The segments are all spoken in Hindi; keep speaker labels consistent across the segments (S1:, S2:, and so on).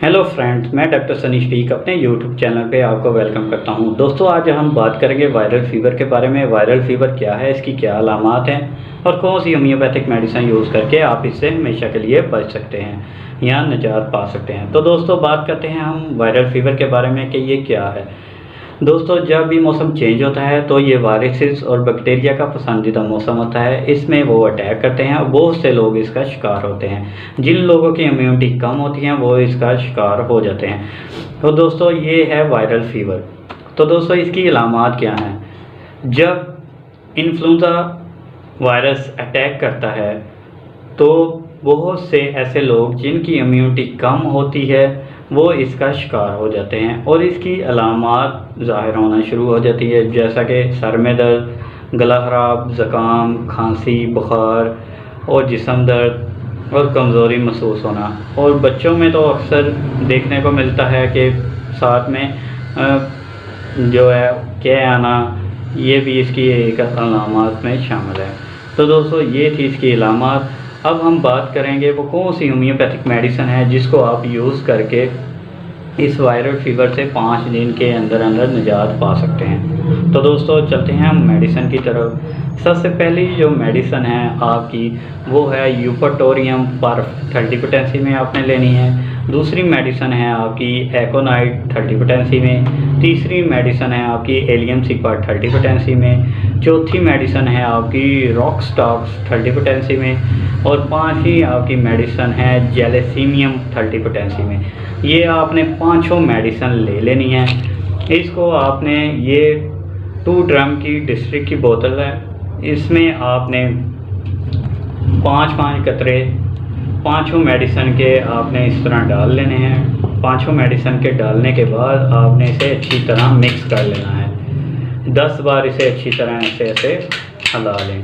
S1: हेलो फ्रेंड्स, मैं डॉक्टर सनी शफीक अपने यूट्यूब चैनल पे आपको वेलकम करता हूं। दोस्तों, आज हम बात करेंगे वायरल फ़ीवर के बारे में। वायरल फ़ीवर क्या है, इसकी क्या अलामात हैं और कौन सी होम्योपैथिक मेडिसिन यूज़ करके आप इससे हमेशा के लिए बच सकते हैं या निजात पा सकते हैं। तो दोस्तों, बात करते हैं हम वायरल फ़ीवर के बारे में कि ये क्या है। दोस्तों, जब भी मौसम चेंज होता है तो ये वायरसेस और बैक्टीरिया का पसंदीदा मौसम होता है। इसमें वो अटैक करते हैं और बहुत से लोग इसका शिकार होते हैं। जिन लोगों की इम्यूनिटी कम होती है वो इसका शिकार हो जाते हैं। तो दोस्तों, ये है वायरल फ़ीवर। तो दोस्तों, इसकी अलामात क्या हैं। जब इन्फ्लुएंजा वायरस अटैक करता है तो बहुत से ऐसे लोग जिनकी इम्यूनिटी कम होती है वो इसका शिकार हो जाते हैं और इसकी अलामात ज़ाहिर होना शुरू हो जाती है, जैसा कि सर में दर्द, गला ख़राब, ज़ुकाम, खांसी, बुखार और जिस्म दर्द और कमज़ोरी महसूस होना। और बच्चों में तो अक्सर देखने को मिलता है कि साथ में जो है कै आना, ये भी इसकी एक अलामात में शामिल है। तो दोस्तों, ये थी इसकी अलामात। अब हम बात करेंगे वो कौन सी होम्योपैथिक मेडिसिन है जिसको आप यूज़ करके इस वायरल फ़ीवर से 5 दिन के अंदर अंदर निजात पा सकते हैं। तो दोस्तों, चलते हैं हम मेडिसिन की तरफ। सबसे पहली जो मेडिसिन है आपकी वो है यूपरटोरियम पर 30 पोटेंसी में आपने लेनी है। दूसरी मेडिसिन है आपकी एकोनाइट 30 पोटेंसी में। तीसरी मेडिसिन है आपकी एलियम सिपर 30 पोटेंसी में। चौथी मेडिसिन है आपकी रॉकस्टॉक्स 30 पोटेंसी में। और पांचवी आपकी मेडिसिन है जेलेसीमियम 30 पोटेंसी में। ये आपने पांचों मेडिसिन ले लेनी है। इसको आपने, ये 2 ड्रम की डिस्ट्रिक्ट की बोतल है, इसमें आपने 5-5 कतरे पांचों मेडिसिन के आपने इस तरह डाल लेने हैं। पांचों मेडिसिन के डालने के बाद आपने इसे अच्छी तरह मिक्स कर लेना है। 10 बार इसे अच्छी तरह ऐसे हिला लें।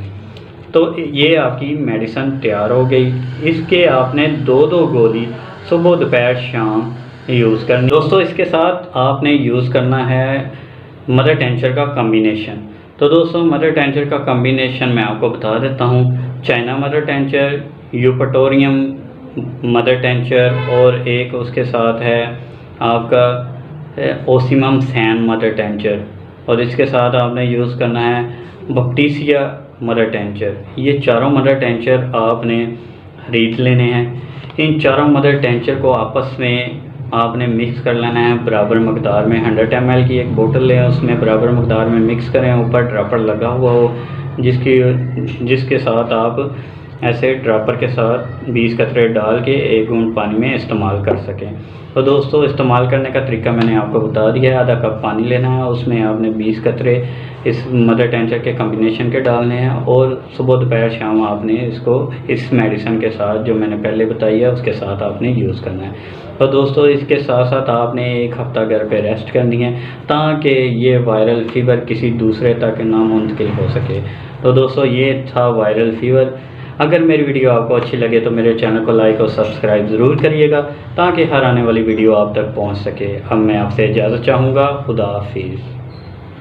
S1: तो ये आपकी मेडिसिन तैयार हो गई। इसके आपने 2-2 गोली सुबह दोपहर शाम यूज़ करनी। दोस्तों, इसके साथ आपने यूज़ करना है मदर टेंचर का कम्बिनेशन। तो दोस्तों, मदर टेंचर का कम्बिनेशन मैं आपको बता देता हूँ। China mother tincture, eupatorium mother tincture और एक उसके साथ है आपका ओसिमम सैन मदर टेंचर। और इसके साथ आपने यूज़ करना है बप्टीसिया मदर टेंचर। ये चारों मदर टेंचर आपने खरीद लेने हैं। इन चारों मदर टेंचर को आपस में आपने मिक्स कर लेना है बराबर मकदार में। 100 ml की एक बोतल लें, उसमें बराबर मकदार में मिक्स करें। ऊपर ड्रॉपर लगा हुआ हो जिसके साथ आप ऐसे ड्रॉपर के साथ 20 कतरे डाल के 1 घूंट पानी में इस्तेमाल कर सकें। तो दोस्तों, इस्तेमाल करने का तरीका मैंने आपको बता दिया है। आधा कप पानी लेना है, उसमें आपने 20 कतरे इस मदर टेंचर के कम्बिनेशन के डालने हैं और सुबह दोपहर शाम आपने इसको इस मेडिसिन के साथ जो मैंने पहले बताई है उसके साथ आपने यूज़ करना है। और दोस्तों, इसके साथ साथ आपने 1 हफ़्ता घर पे रेस्ट करनी है ताकि ये वायरल फ़ीवर किसी दूसरे तक ना मुंतकिल हो सके। तो दोस्तों, ये था वायरल फ़ीवर। अगर मेरी वीडियो आपको अच्छी लगे तो मेरे चैनल को लाइक और सब्सक्राइब ज़रूर करिएगा ताकि हर आने वाली वीडियो आप तक पहुंच सके। अब मैं आपसे इजाज़त चाहूँगा। खुदा हाफिज़।